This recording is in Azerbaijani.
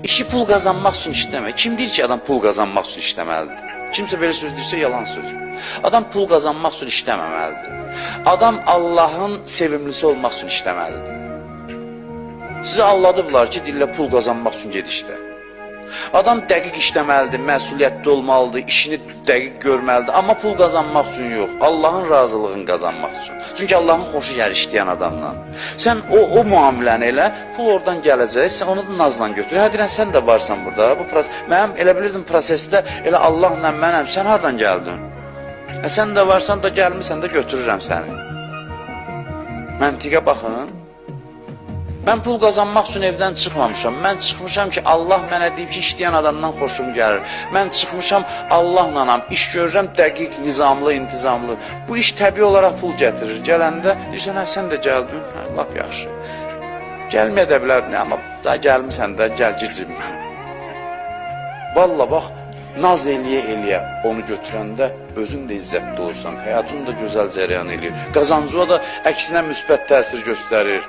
İşi pul qazanmaq üçün işləmək. Kim deyir ki, adam pul qazanmaq üçün işləməlidir? Kimsə belə söz deyirsə, yalan söz. Adam pul qazanmaq üçün işləməməlidir. Adam Allahın sevimlisi olmaq üçün işləməlidir. Sizi alladıblar ki, deyirlər pul qazanmaq üçün ged işlə. Adam dəqiq işləməlidir, məsuliyyətli olmalıdır, işini dəqiq görməlidir. Amma pul qazanmaq üçün yox, Allahın razılığını qazanmaq üçün. Çünki Allahın xoşu gəlir işləyən adamdan. Sən o müamiləni elə, pul oradan gələcək, sən onu da nazla götür. Hə, deyirən, sən də varsan burada. Mənim elə bilirdim prosesdə, elə Allahla mənəm, sən hardan gəldin? Sən də varsan da gəlmirsən də götürürəm səni. Məntiqə baxın. Mən pul qazanmaq üçün evdən çıxmamışam. Mən çıxmışam ki, Allah mənə deyib ki, işləyən adamdan xoşum gəlir. Mən çıxmışam, Allahla iş görürəm, dəqiq, nizamlı, intizamlı. Bu iş təbii olaraq pul gətirir. Gələndə, deyirsən, hə, sən də gəldin, hə, lap yaxşı. Gəlməyə də bilərdin, amma daha gəlmirsən də, gəl cibimə. Valla bax, naz eləyə onu götürəndə özün də izzətli olursan, həyatın da gözəl cəryan eləyir. Qazancıya da əksinə müsbət təsir göstərir.